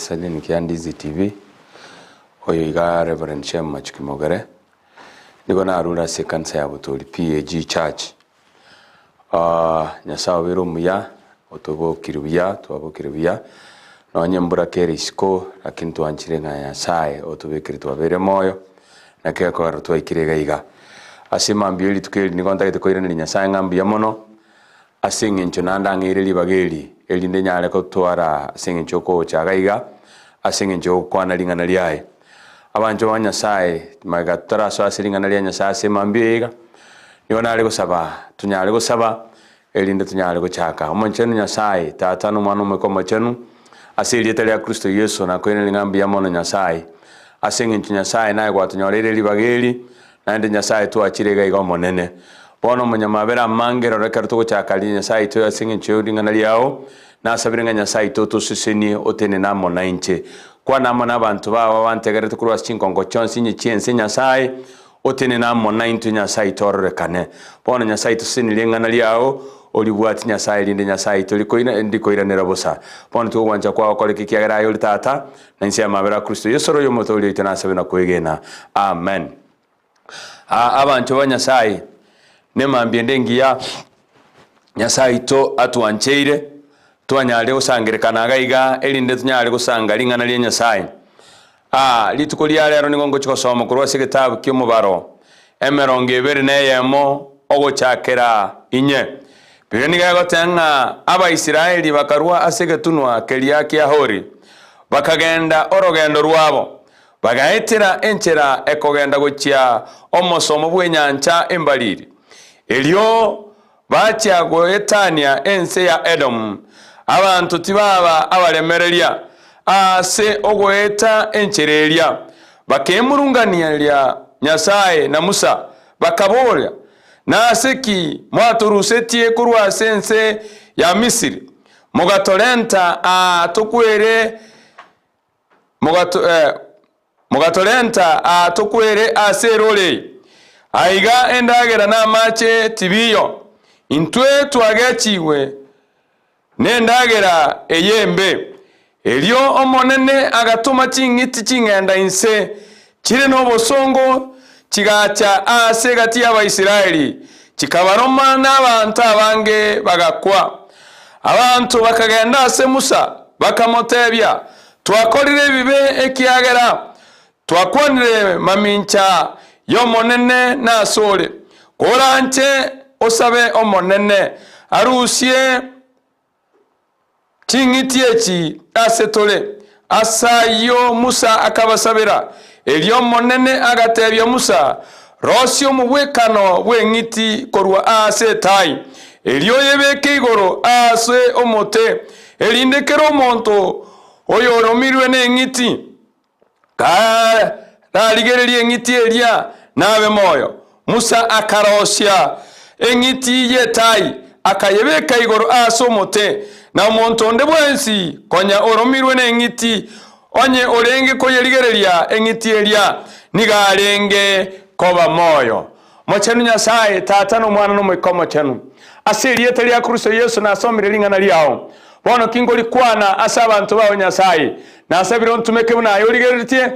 Salini Kiandizi TV oyo iga Reverend Shem Machukimogere niko na arura se kanisa ya butoli PAG Church nyasawe biro muya otobo kirubiya no nyembura kere isko lakini tuanchire na nyasaye otobekiri twabere moyo na keko arutwa ikirega iga asima mbili tukeli niko ntagete koire ni nyasaye ngambi ya mono asinge ncho nanda ngire libageli elinde nyale ko twara asinge nchoko chagaiga asinge ncho kwana lingana liaye abanjo banyasaye magatara so asilingana lia nyasaye asima mbiga niona ale kusaba tunyale kusaba elinde tunyale kuchaka omonchenu nyasaye tata no mwana umwe chenu asili etali ya Kristo Yesu na kwene ngambi ya mono nyasaye asinge ncho nyasaye naye kwa tunyorere libageli na ende nyasaye tuachirega iga monene bono munyamabera mangero reka tuko chakali nyasaye to asinge ncho lingana liao na sabirenga nyasaye to siseni otene namo na inche kwa namo na bantu bawa bantegere tukurwa chinkongo chonsi nyi chiense nyasaye otene namo na into nyasaye torrekane bono nyasaye to sini lingana liao olibwati nyasaye linde nyasaye to likoina ndikoira nerabosa bono to wanja kwa koleke kiagera yo tata na nsi amabera Kristo Yesu ro yomoto oli itana sabena kwegena amen abantu banyasaye nemambye ndengiya nyasaye to atuancheire twanyale usangirekana gaiga elinde tunyale kusanga lingana lya nyasaye litukulia lero ningongo chikosoma kurwa sigitabu ky'umubaro emerongo ibiri neyemo ogochakera inye bireni gagotenga Abaisiraeli bakarwa asigetunwa kelia kya hori bakagenda orogendo rwabo bagaitira enchera ekogenda gochia omosomo bwenyancha embaliri elio bacha goetania ense ya Edom abantu tibaba abalemereria ase ogoeta enchereria bakemurungania lya nyasaye na Musa bakaboria na seki mwaturusetie kurwa sense ya Misiri mugatolenta tukwere aserole aiga endagera na mache tibiyo intwe twagechiwe nendagera eyembe elio omonene agatuma chingiti chingenda inse chire no bosongo chigacha ase gati y'Abaisiraeli chikabaroma n'abantu abange bagakwa abantu bakagenda ase Musa bakamotebya twakorire bibe ekiagera twakwanire mamincha y'omonene na sole koranche osabe omonene arusie chingiti echi asetole asayo Musa akabasabira elio monene agatebya Musa rosio mubwekano bwengiti korwa asetai elio yebeke igoro ase omote elindekero omonto oyoromirwe n'engiti ka naligererie engiti elia nabe moyo Musa akarosya engiti yetai akayebeka igoro ase omote na omonto nde bwensi konya oromirwe n'engiti onye orenge koyerigereria engiti elia nigarenge koba moyo mochenu nyasaye tata no mwana no mwikomo chenu asiri etali ya Kristo Yesu na asomire lingana liao bono kingo likwana asa abantu bawo nyasaye na asabiro ntumeke buna yorigeretie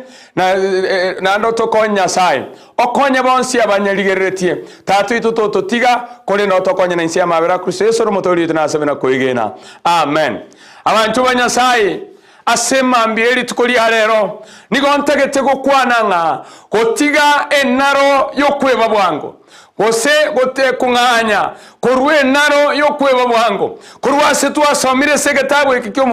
na ndoto ko nyasaye okonya bonsi abanyaligeretie tatu ituto tiga kole no tokonya na insi amabera Kristo Yesu romotori na asabina koigena amen abantu banyasaye asema mbieli tukoli alero niko ntegete gukwananga gotiga enaro yokweba bwango gose gote kunganya korwe enaro yokweba bwango korwa se twasomire segetabu ekikyo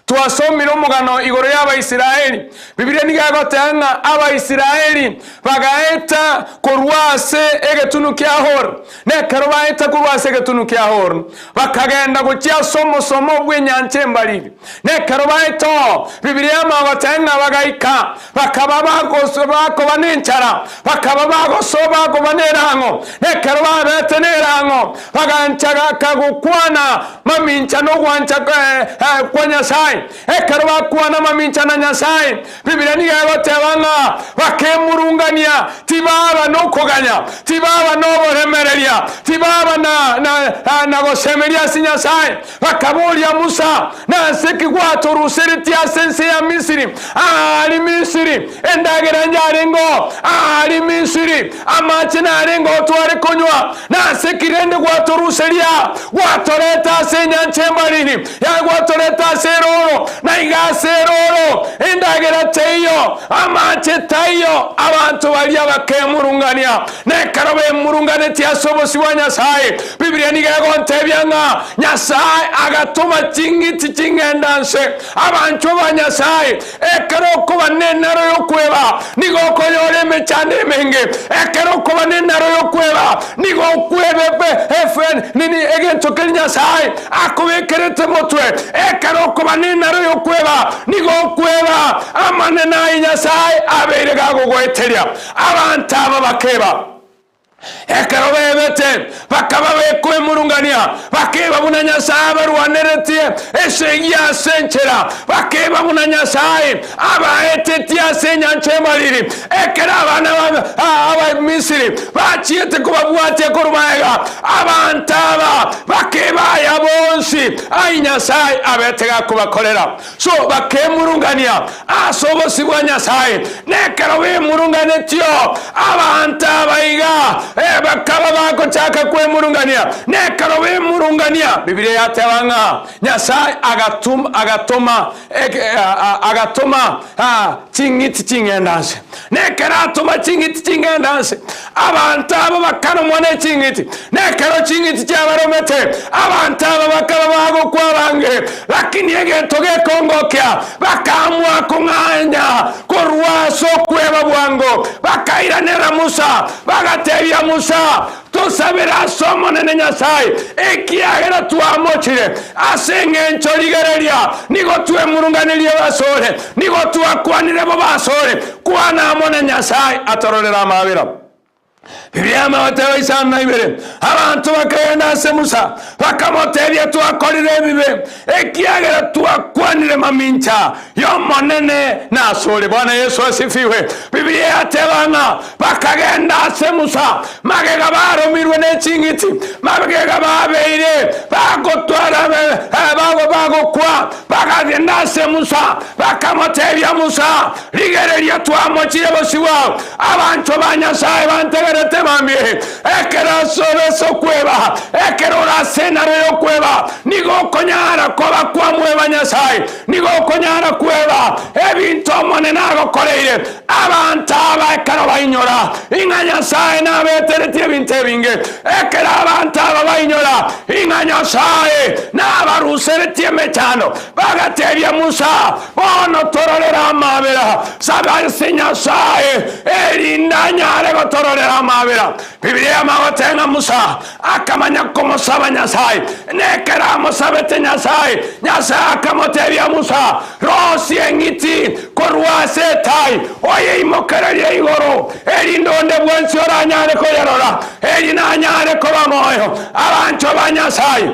twasomire omugano igoro y'Abaisiraeli Biblia nigagotanga Abaisiraeli bagaeta korwase egetunu kya hor ne karobaeta korwase egetunu kya hor bakagenda gochya somo bwenyanche mbaliri ne karobaeta Biblia magotanga bagaika bakababa bako banenchara bakababa gosoba ko banerango ne karobabete nerango baganchaga kagukwana mamincha no gwancha kwa nyasaye ekaroba kwana mamincha na nyasaye Biblia nigagotanga bakemurungania tibaba nokoganya tibaba noboremereria tibaba na gosemeria sinyasaye bakaburia Musa na seki gwato ruseriti asense ya Misiri ali Misiri endagera nyarengo ali Misiri amachina arengo tware konywa na seki rende gwato ruseria gwatoreta senya nchembarini ya gwatoreta seroro na igaseroro endagera teyo amache tayo abantu balia bakemurungania nekarobe murungane tiasobosi wa Nyasaye Biblia nigagontebyanga Nyasaye agatuma chingiti chingendanse abantu ba Nyasaye ekero ko banenaro yokweba nigokonyore mechane menge ekero ko banenaro yokweba nigokwebebe efen nini egentokeli Nyasaye akubekerete motwe ekero ko banenaro yokweba nigokweba amanena Nyasaye abere gagogweteria abantu aba bakeba ekero bebete bakaba bekwe murungania bakeba buna Nyasaye barwaneretie esenya senchera bakeba buna Nyasaye abaetetia senya nchemaliri ekera abana aba Misiri bachiete kubabwate kurumaega abantaba bakeba yabonsi ai Nyasaye abetega kubakolera so bakemurungania asobosi bwa Nyasaye nekero be murunganetio abantaba iga bakaba bakochaka kwe murungania nekarobe murungania Biblia yatewanga Nyasaye agatoma chingiti chingendanse nekeratuma chingiti chingendanse abantu abo bakano mone chingiti nekero chingiti cyabaromete abantu abo bakaba bago kwabange lakini egetoge kongokya bakamwa kunganya korwaso kweba bwango bakairanera Musa bagatebya Musa tusabira somo nene Nyasaye ekiagera tuamochire asenge ncholigereria nigo tuwe murunganirie basore nigo tuakwanire bo basore kwana amone Nyasaye atororera amabira Biblia mawatewa isana ibere abantu bakayenda se Musa bakamotebya tuakorire bibe ekiagera tuakwanire mamincha yo monene na sore Bwana Yesu asifiwe Biblia yatebana bakagenda se Musa magega baromirwe n'echingiti magega babeire bagotwara bagokwa bakagenda se Musa bakamotebya Musa ligereria tuamochire bosiwa abantu ba Nyasaye bantegerete mambie ekera sobe sokweba ekera rasena yo kweba nigo konyara koba kwa mweba Nyasaye nigo konyara kweba ebintu monena gokoreire abantu abakara bayinyora inga Nyasaye na beterete ebintu binge ekera abantu abayinyora inga Nyasaye na baruserete mechano bagatebya Musa bono tororera amabera sabarse Nyasaye erindanyare gotororera amabera Biblia mawatenga Musa akamanya komosaba Nyasaye nekera mosabete Nyasaye akamotebya Musa rosi engiti korwase tai oye imokererie igoro erindonde bwensi oranyare koyarora erinanyare kobamoyo abantu ba Nyasaye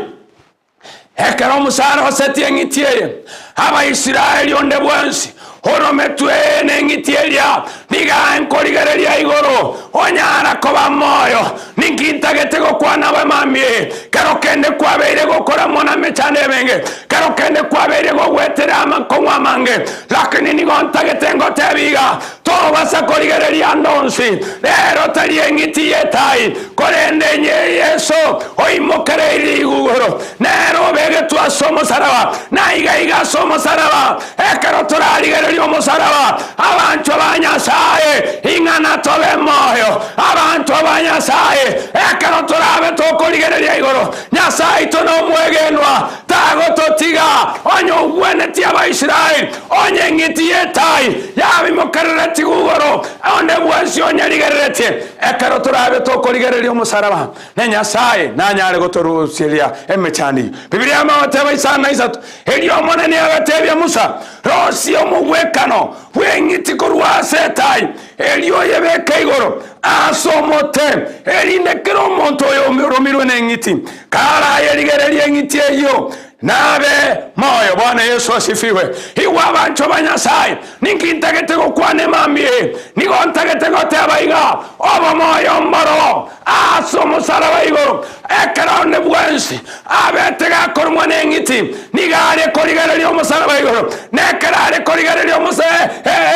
ekero Musa roseti engitiye aba Israeli onde bwensi orometwe nengitielia niga enkoligereria igoro onyara koba moyo ningintagete gokwana bamambie kero kende kwabeire gokora mona mechane benge kero kende kwabeire gogwetera amakongwa mange lakini nigontagete ngotebiga tobasa koligereria ndonsi lero tariengitiye tai korende nye Yesu oimokereiri igoro nero bege twasomo saraba naiga somo saraba ekero torarigereria omusaraba abantu ba Nyasaye ingana tobe moyo abantu ba Nyasaye ekero torabe tokoligereria igoro Nyasaye tono mwegenwa tago totiga onyo gweneti aba Israeli onye ngiti yetai yabi mokarereti gugoro onde bwasi onyaligereti ekero torabe tokoligereria omusaraba ne Nyasaye nanyare gotorusiria emechani Biblia mawateba isana isatu elio monene agatebya Musa rosi omugwekano wengiti korwase tai elio yebeka igoro asomote elinde kero monto yo romirwe nengiti kara yeligereria ngiti eyo nabe moyo. Bwana Yesu asifiwe. Iwa bancho banyasai ninkintagete gukwane mambie nigontagete goteba iga obo moyo mbaro aso musaraba igoro ekerone bwensi abetega korumwa nengiti nigare korigare lyo musaraba igoro nekerare korigare lyo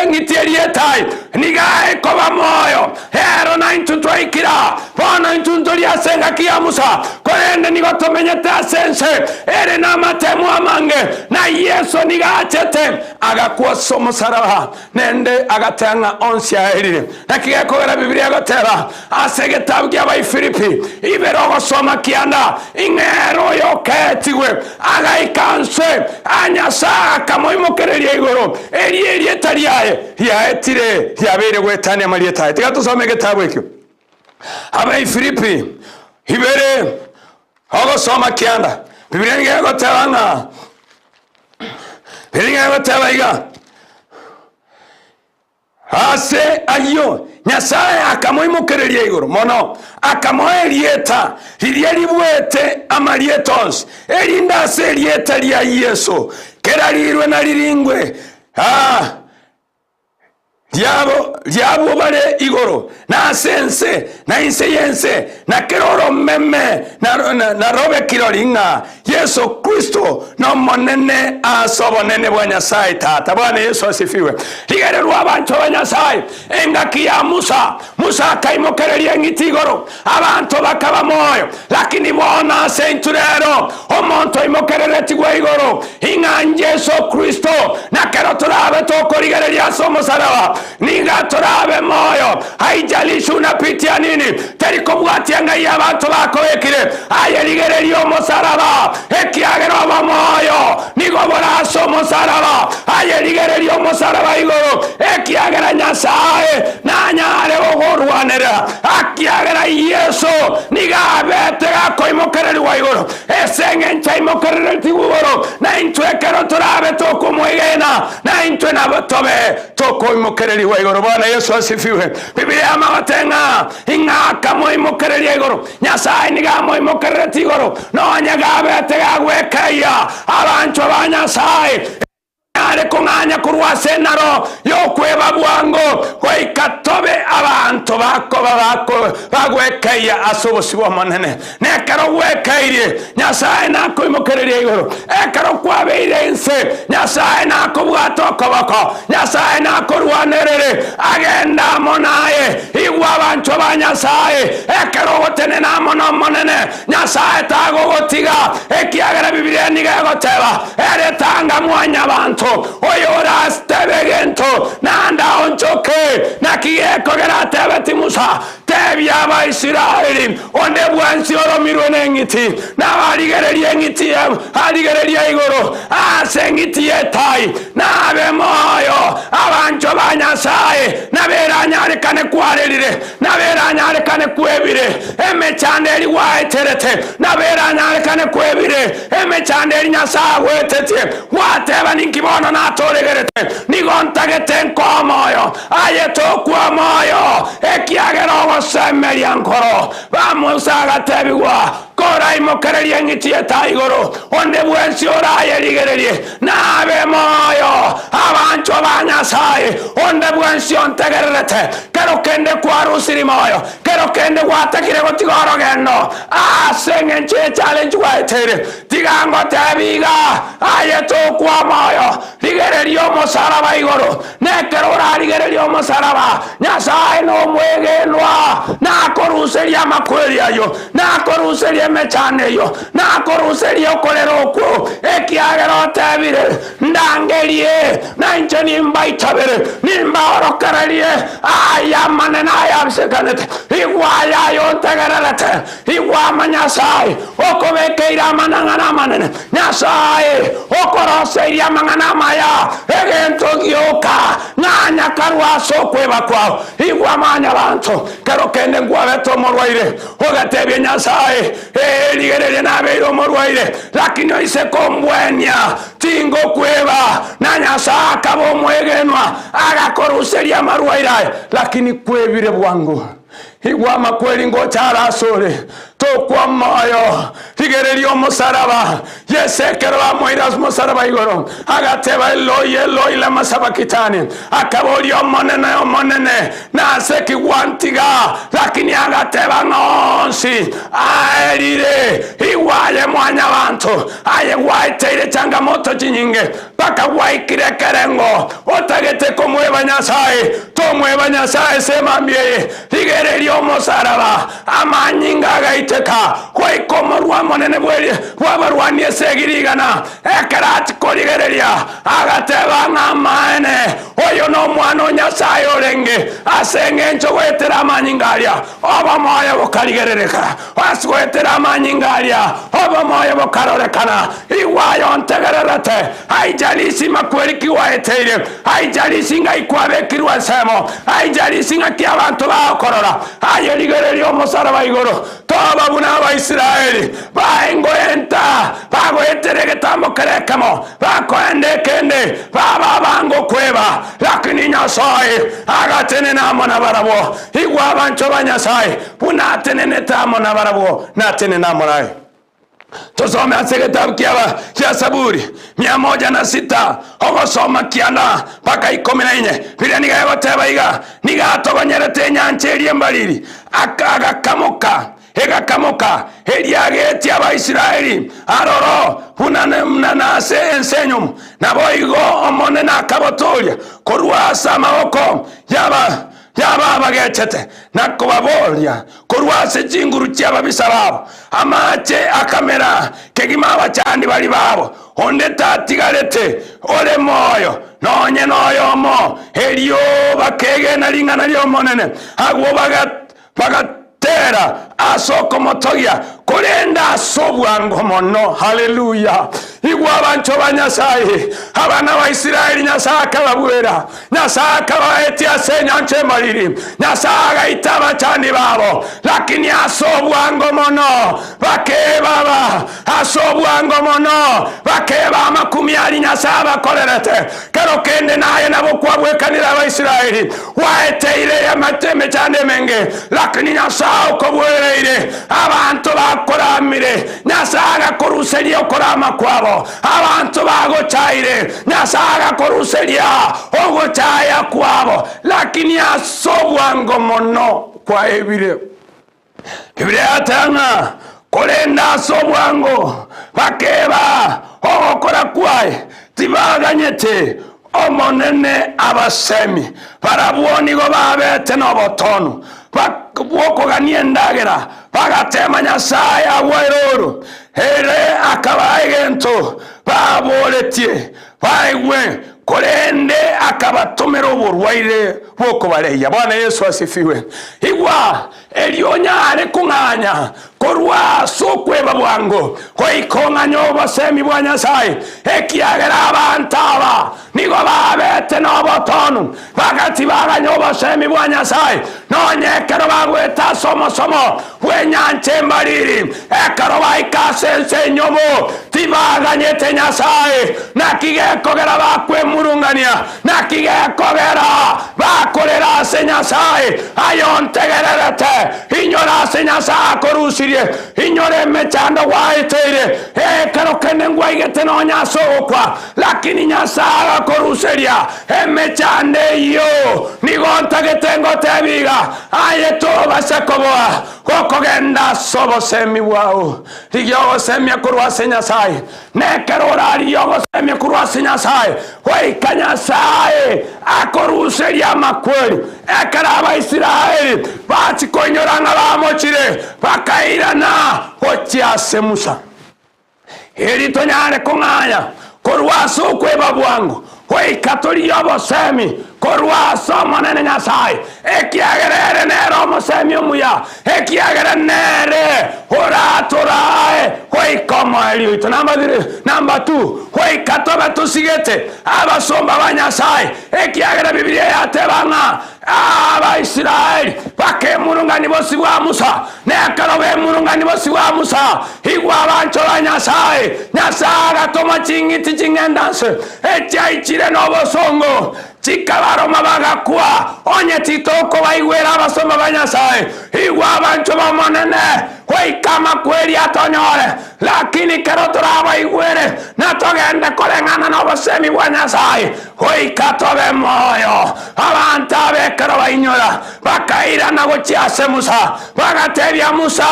ngiti elietai nigae koba moyo hero na intutwaikira bono intuntoria senga kia musa korende nigotomenyete asense ere na matemu amange na Yesu nigachete agakuwa somo saraba nende agatenga onsia erire nakiye kogera Biblia gotera asegetabu gya Filipi iberogo soma kianda ingero yoketigwe agaikanse anyasa kamoimokereria igoro erie tariaye yaetire yabere gwetane marietaye tigatusome getabu ekyo abai Filipi ibere ogo soma kianda Biblia ngego tebanga Biblia ngego tebaiga ase ayo Nyasaye akamoimokereria igoro mono akamoerieta iria libwete amarietos erinda se erieta ria Yesu kerarirwe na liringwe Diabo bare igoro na sense na inseyense na keroro meme na robe kiroringa Yesu Kristo no monene asobonene bwa Nyasaye tata. Bwana Yesu asifiwe. Ligererwa abantu banyasai engaki ya Musa kaimokereria ngitigoro abantu bakaba moyo lakini bona senturero omonto imokerereti gwa igoro inga Yesu Kristo na kero turabe tokorigereria somo saraba niga turabe moyo haijalishi unapitia nini teriko bwatia ngai abantu bakobekire ayeligererio musaraba ekiagero moyo nigo bora somo saraba ayeligererio musaraba igoro ekiagera Nyasaye na nyare ogorwanera akiagera Yesu niga betega koimokereri wa igoro esenge nchaimokereri tigoro na intwekero turabe tokumwegena na intwe na botobe tokoimokereri wa igoro. Bwana Yesu asifiwe. Biblia mawatenga ingaka moimokereri igoro Nyasaye niga moimokereri tigoro no nyagabe tega gwekaya abantu banyasaye ale kunganya kurwa senaro yokweba bwango koikatobe abantu bagwekeya asobosibwa manene nekaro gwekeirie Nyasaye nako imokererie igoro ekaro kwabeire ense Nyasaye nako bwatokoboko Nyasaye nako rwanerere agenda monaye igwa abantu banyasaye ekaro gotene na mono monene Nyasaye tago gotiga ekiagera Biblia niga goteba ere tanga mwanya abantu oyora stebegento nanda onchoke na kieko geratebeti Musa tebya Abaisiraeli onde bwansi oromirwe nengiti na baligererie ngiti aligererie igoro asengiti etai nabe moyo abancho banyasaye naberanyarekane kwarerire naberanyarekane kwebire emechanderi waeterete naberanyarekane kwebire emechanderi Nyasaye wetete wateba ninkibono na toregerete nigontagete nkomoyo ayetokwa moyo ekiagero semeria nkoro bamusaga tebigwa kora imokererie ngiti etaigoro onde bwensi oraye ligererie nabe moyo abancho banyasaye onde bwensi ontegerete kero kende kwarusiri moyo kero kende gwatakire gotigoro geno asenge nche challenge waetere tigango tebiga ayetokwa moyo ligererio musaraba igoro nekero ligererio musaraba Nyasaye no mwegenwa nakoruseria makweri ayo nakoruseria mechane yo nakoruseria koleroko ekiagero tebire ndangerie na incheni mbaitabere nimbaorokererie aya manena aya sekanete igwaya yo tegerelete igwa Nyasaye okobekeira manangana manene Nyasaye okoroseria mangana maya egento gioka nanya karwa sokweba kwao igwa manya bantu kero kende ngwabeto morwaire ogatebye Nyasaye ligerere nabeiro morwaire lakini oise kombwenya tingo kweba na Nyasaye akabo mwegenwa agakoruseria marwaire lakini kwebire bwangu igwa makweli ngochara asore tokwa moyo tigererio musaraba yesekero bamoira musaraba igoro agateba Eloi lama sabakitani akaborio monene na seki wantiga lakini agateba nonsi aerire iwaye mwanya bantu aye waiteire changamoto chinyinge paka waikire kerengo otagete komweba Nyasaye tomweba Nyasaye semambie tigererio musaraba amanyinga gaiteka kwaikomorwa monene bweli wabarwanie segirigana ekarati korigereria agateba ng'amaene oyo no mwana Nyasaye orenge asenge ncho gwetera amanyingaria oba moyo bukarigerereka asgwetera amanyingaria oba moyo bukarorekana iwayo ntegererete aijalisi makweli kiwaeteire aijalisi ngaikwabekiru nsemo aijalisi ngaki abantu bakorora ayerigererio musaraba igoro toba buna Abaisiraeli baengoenta bagoetere getambo kerekamo bakoendekende baba bango kweba lakini Nyasaye agatene namo na barabo igwa bancho banyasaye buna tenene tamo na barabo na tene namo naye. Tusome kitabu kia Zaburi 106 ogosoma kiana paka 14 bile nigayoteba iga nigatogonyerete nyancherie mbariri egakamoka eliageti Abaisiraeli aroro hunanase ensenyum naboigo omone nakabotoria korwasa amaboko yaba bagechete nakubaboria korwase chinguru cy'ababisa babo amache akamera kegima abachandi bali babo onde tatigarete ole moyo nonye noyomo elio bakege nalingana lyo monene agwo bagatera asoko motogia kolenda asobwango mono. Haleluya. Igwa bancho banyasaye abana ba Isiraeli Nyasaka babwera Nyasaka baetia senyanche mariri Nyasaga itaba chani babo lakini asobwango mono bakebaba asobwango mono bakeba makumi ali Nyasaba kolerete kero kende naye nabo kwabwekanira Abaisiraeli waeteire ya mateme chande menge lakini Nyasaka kobwereire abantu bakoramire Nyasaga koruserio korama kwabo abantu bagochaire Nyasaga koruseria ogochaya kwabo lakini asobwango mono kwa ebire Biblia atanga kolenda asobwango bakeba ogokora kwae tibaganyete omonene abasemi barabwonigo babete nobotonu bakubwokogania endagera bagatema Nyasaye agweroro ere akabaegento baboretie baigwe kolende akabatomera oburwaire bwoko bareya. Bwana Yesu asifiwe. Igwa elionyare kunganya korwa sokweba bwango koikonganyo basemi bwa Nyasaye ekiagera abantaba nigo babete nobotonu bagati baganyo basemi bwa Nyasaye nonyekero bagweta somo bwenyanche mbariri ekero baikasense nyomo tibaganyete Nyasaye nakigekogera bakwemurungania nakigekogera bakorera se Nyasaye ayontegererete inyora se Nyasaye korusirie inyore mechando waetere ekero kene ngwaigete no nyasokwa lakini Nyasaye koruseria emechande yo nigontagete ngotebiga ayeto basekoboa kokogenda sobo semi wao rigyo semi kurwa se Nyasaye nekero rari yo semi kurwa se Nyasaye wei Nyasaye akoruseria makweli ekara Abaisiraeli bati konyoranga bamochire bakairana hochiase Musa eritonyare konganya korwaso kweba bwango wei katoli yobo semi korwaso monene Nyasaye ekiagerere nero mosemi omuya ekiagere nere oratorae wei koma elito number 2 wei katoba tusigete abasomba ba Nyasaye ekiagere Biblia yatebanga Abaisiraeli bakemurungani bosi bwa Musa nekero bemurungani bosi bwa Musa igwa abancho ba Nyasaye agatoma chingiti chingendanse echaikire n'obosongo chikabaroma bagakwa onye titoko baigwera abasoma ba Nyasaye igwa abancho bamonene kama kweli atonyore lakini kero turaba igwere natogende kolengana n'obosemi bwa Nyasaye katobe moyo abantu abekero bainyora bakaira na gochiase Musa bagatebya Musa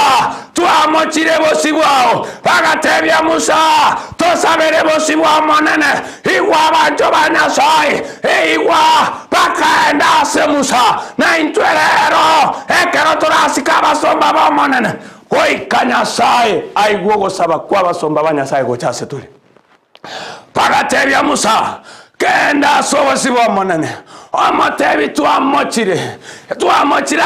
tuamochire bosi bwao bagatebya Musa tosabere bosi bwa monene igwa abancho ba Nyasaye igwa bakaenda ase Musa na intwerero ekero turasika abasomba ba monene goika Nyasaye aigwo gosaba kwa abasomba ba Nyasaye gochase tuli bagatebya Musa kenda asobosi bwa monene omotebi tuamochire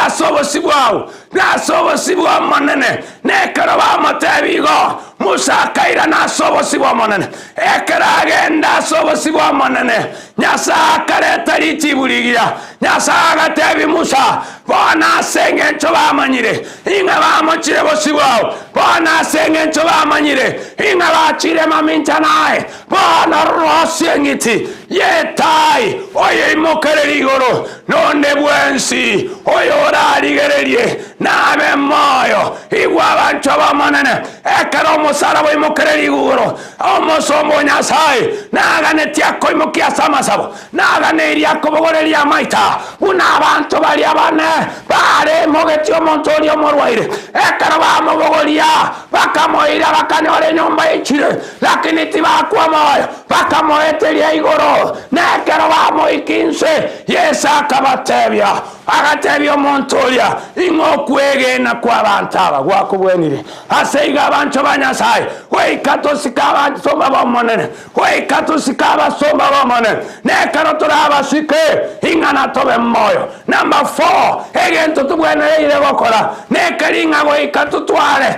asobosi bwao na asobosi bwa monene nekero bamotebi go Musa kaira na asobosi bwa monene ekero agenda asobosi bwa monene Nyasaye akareta litiburigira Nyasaye agatebi Musa bona asenge encho bamanyire inga bamochire bosi bwao bona asenge encho bamanyire inga bachire mamincha naye bona rosi ngiti yetai oye imokere igoro none bwensi oyo orarigererie nabe moyo igwa abancho bamonene ekero musarabo imokere igoro omosombo Nyasaye nagane tiako imokia samasabo nagane iriako bogoreria maita una abantu bali abane bare mogeti omontori omorwaire ekero bamobogoria bakamoira bakanyore nyomba ichire lakini tibakwa moyo bakamoeteria igoro nekero bamoikinse Yesa akabatebya agatebya omontoria ingokwegena kwa bantaba gwakubwenire aseiga abancho ba Nyasaye weikatosika abasomba bamonene weikatosika abasomba bamonene nekero turabasike ingana tobe moyo. Number 4 egento tubwenereire gokora nekeringa goikatutware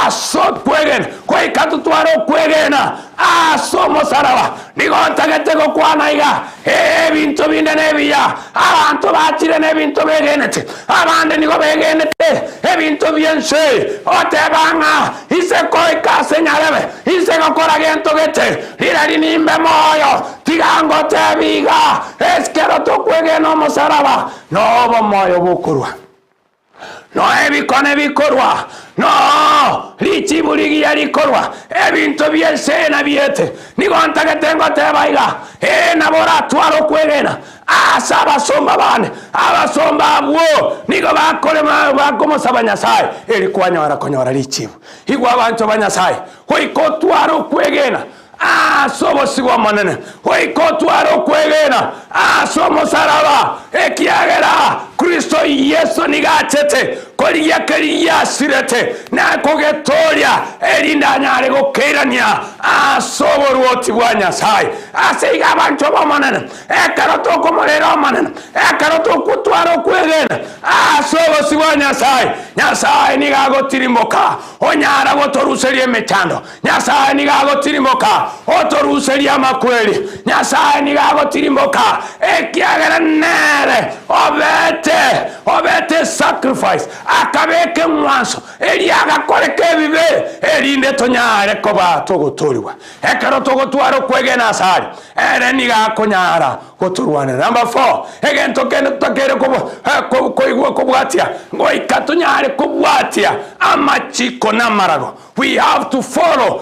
aso kwegena goikatutware kwegena aso mosaraba nigontagete gokwana iga ebintu binene biya abantu bachire nebintu begenete abande nigo begenete ebintu byense otebanga iseko ikasenyarebe iseko kora gento gete lirari nimbe moyo tigango tebiga eskero tokwegena mosaraba nobo moyo bukurwa no ebikone bikorwa no lichiburigia likorwa ebintu byese na byete nigontagetengo tebaiga nabora twaro kwegena asaba somba bane abasomba abo nigo bakore bakomosaba Nyasaye elikwanyora konyora lichibu igwa abantu ba Nyasaye hoiko twaro kwegena asobosi bwa monene hoiko twaro kwegena asomosaraba ekiagera Kristo Yesu nigachete koriya kariya sirete na kogetoria erinda nyare gokerania asoborwoti bwa Nyasaye aseiga abancho bamonene ekaro tokomorera manene ekaro tokutwaro kwegena asobosi bwa Nyasaye nigagotirimoka onyara gotoruserie mechando Nyasaye nigagotirimoka otoruseria makweli Nyasaye nigagotirimoka ekiagera nere obete sacrifice akabeke mwanso eliaga koreke bibe elinde tonyare koba togotoriwa ekero togotwaro kwegena asari niga konyara goturwane. Number 4 egento kene tutakere koigwa kobwatia ngoikatonyare kobwatia amachiko namarago. We have to follow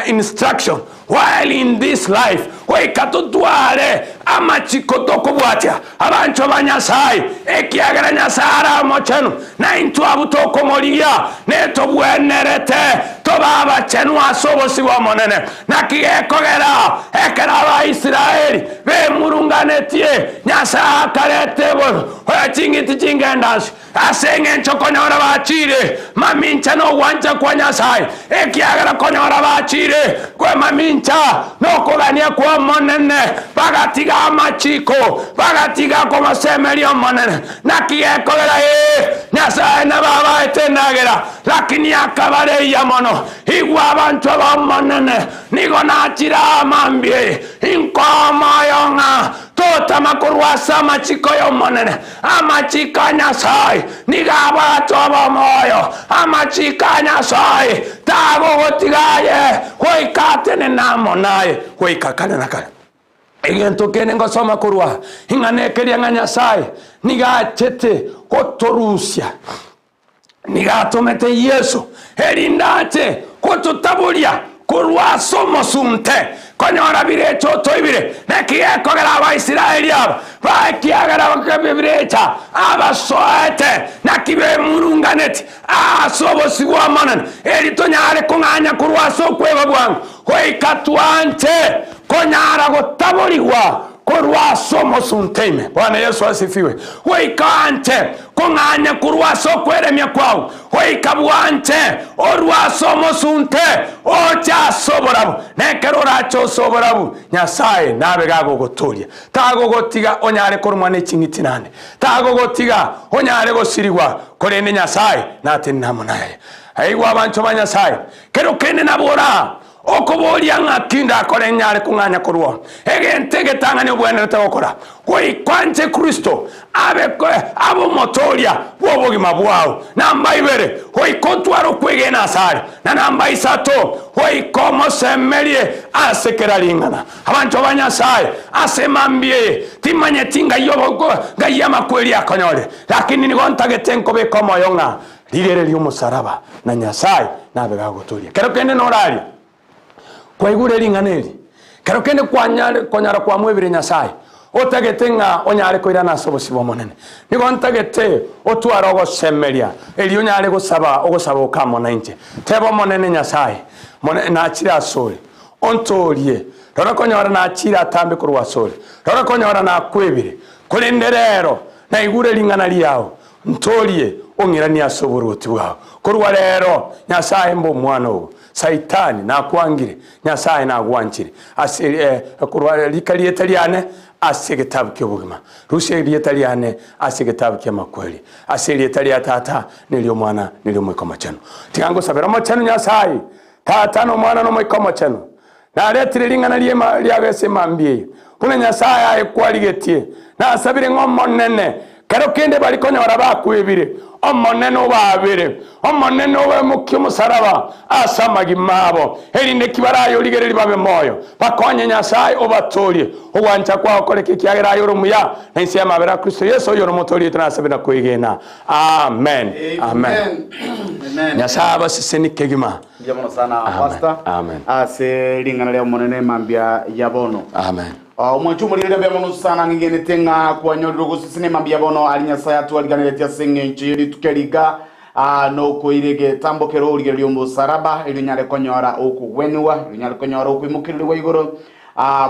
instruction while in this life. Oikatutware amachiko tokobwatia abancho ba Nyasaye ekiagera Nyasara mochenu na intu abutokomoria neto bwenerete tobaba chenu asobosi wa monene na kigekogera ekera ba Israeli be murunganetie Nyasaye karetebo chingiti chingendas asenge nchokonyora bachire mamincha no wanja kwa Nyasaye ekiagera konyora bachire kwa mamincha no kogania kwa monene bagatiga amachiko bagatiga kwa semeri monene na kigekogera Nyasaye na baba etenagera lakini akabare ya mono igwa abantu bamonene nigo nachira mambie inkoma yonga tota otamakurwasa amachiko yomonene amachika Nyasaye nigabatwa moyo amachika Nyasaye tago gotigaye hoikatene namo naye hoikakane nakane egento kene ngosoma kurwa inganekeria nga Nyasaye nigachete kotorusia nigatomete Yesu erindate kotutabulia kurwa somo sunte konyora bire toto ibire nekiye kogera Abaisiraeli aba bakiagara bakabirecha abasoete nakibe murunganeti asobo sigwa manan eritonyare kunganya kurwa so kweba bwangu hoikatwante konyara gotaburiwa kurwa somo sunteme. Bwana Yesu asifiwe. Hoikante kunganya kurwa so kweremya kwao hoikabwante orwa somo sunte ocha soborabu nekerora cho soborabu Nyasaye nabe gago gotoria tago gotiga onyare korumwa n'ekingitinane tago gotiga onyare gosirigwa korene Nyasaye nate namunaye aigwa abantu ba Nyasaye kero kene nabora okubolia ngakinda akore nyare kunganya kurwa egentege tangane obwenere gukora kwanje Kristo abe abo motoria bwobogima bwao namba ibere hoikotwaro kwegena asari na namba isato hoikomo semerie asekeralingana abantu abanyasaye asemambie timanye tinga yobogo gayama kweli akonyore lakini nigontagetenko bekomo yonga lirere ly'umusaraba na Nyasaye nabe gagotoria kero kende norali kwa igure linganeli kero kende konyara kwa mwebire Nyasaye otagetenga onyare koirana sobosibo monene nigo ntagete otwara ogosemeria eli onyare gosaba okamona inche tebo monene Nyasaye monene na chira sori ontorie rora konyara na chira tambe kurwa sori rora konyara na kwebire kulenderero na igure lingana liao ntorie ongirania soboruti bwao kurwa rero Nyasaye mbo mwana ogo Saitani na kwangire Nyasaye na gwanchire asiri kurwa likalietaliane asigetabu kyobugima rushe lietaliane asigetabu kyamakweli asiri etalia tata nilio mwana nilio mwikoma chano tigango sabera machano Nyasaye tata no mwana no mwikoma chano na retire lingana liema lyagese mambie pune Nyasaye ayekwaligetie na sabire ngomonene kero kende balikonya barabakwebire omonene babere omonene we mukimusaraba asamagimabo erinde kibarayo ligereri babe moyo bakonye Nyasaye obatorie ogwancha kwa okoreke kiagera yoro muya nensi ya mabera Kristo Yesu yoro motorie tunasabira kwigena amen amen Nyasaye basiseni kegima jamono sana pastor amen ase lingana lya monene mambia yabono amen Mwachumu lile bia mono sana ngene tenga kwa nyodogo sisine mambia bono alinya sayatu aliganeletia senge nchiri tukeliga no koirege tambokero ulige lyombo saraba ilinyale konyora oku wenua ilinyale konyora oku imukiri weigoro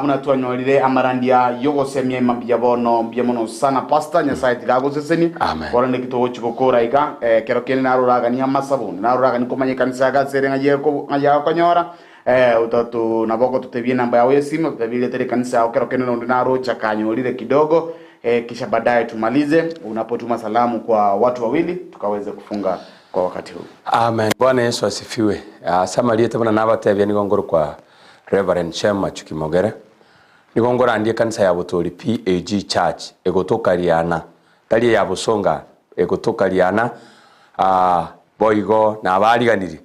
muna tuanyolile amarandia yogo semye mambia bono bia mono sana pasta nya sayati gago sisini wala nekito chikokora iga kero kene naruraga ni amasabuni naruraga ni komanye kanisa ga serenga yeko ngaya konyora utatu naboko tutebie namba yao ya simu tutebile tele kanisa yao kero kene ndinaro chakanyolile kidogo kisha baadaye tumalize unapotuma salamu kwa watu wawili tukaweze kufunga kwa wakati huu. Amen. Bwana Yesu asifiwe. Samaria tabana nabatebye nigongoro kwa Reverend Chema Chukimogere. Nigongoro andie kanisa ya Butoli PAG Church egotoka Liana. Tali ya Busonga egotoka Liana boigo na abaliganiri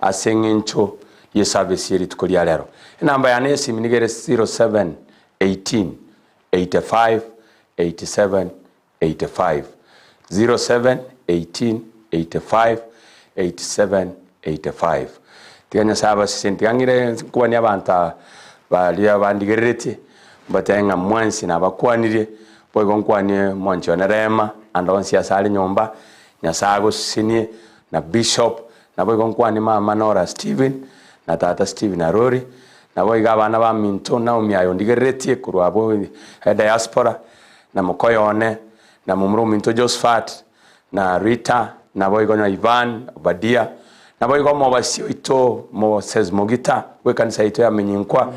asengencho ye service yeri tukolia lero. Namba ya nesi minigere 07 18 85 87 85 07 18 85 87 85. Tiganya saba sentiangire kwani abanta bali abandigerete batenga mwansi na bakwanire boigo kwani moncho na rema andonsi asali nyomba nyasago sinie na bishop na boigo kwani mama Nora Steven na tata Steven Arori na boiga abana ba minto na umyayo ndigerete kurwabo diaspora na Mokoyone na mumro minto Josephat na Rita na boigo na Ivan Badia na boigo mo basio ito mo says Mogita we kanisa ito ya menyinkwa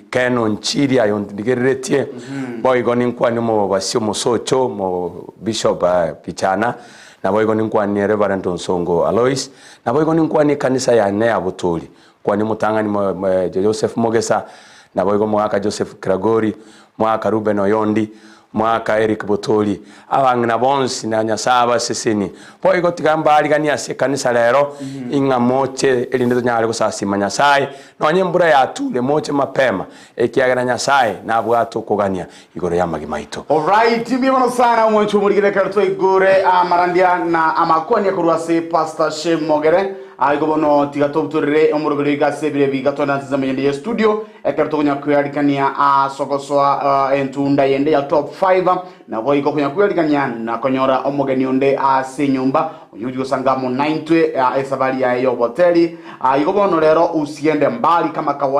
Keno Nchiri ayo ndigerete boigo ninkwa ni mo basio Mosocho mo Bishop Pichana na boigo ninkwa ni Reverend Nsongo Alois na boigo ninkwa ni kanisa ya Nea Butoli kwa ni mutangani Joseph Mogesa na boigo mwaka Joseph Kragori mwaka Ruben Oyondi mwaka Eric Botoli abangina bonsi na nyasaba seseni po iko tigamba aligania se kanisa lero inga moche elinde nyale kusasima nyasaye no nyembura ya tule moche mapema ekiagana nyasaye na bwato kugania igoro ya magimaito. Alright, timbi bono sana mwanchu murigire karto igure amarandia na amakonya kurwase Pastor Shem Mogere aigo bono tigatobturire omurugire gasebire bigatona nzamenye ya studio ekarto kunya kuyarikania sokosoa entunda yende ya top 5 na boiko kunya kuyarikania na konyora omogeni onde senyumba unyujo sangamo 90 esabali ya yo hoteli aigo bono lero usiende mbali kama kawaida.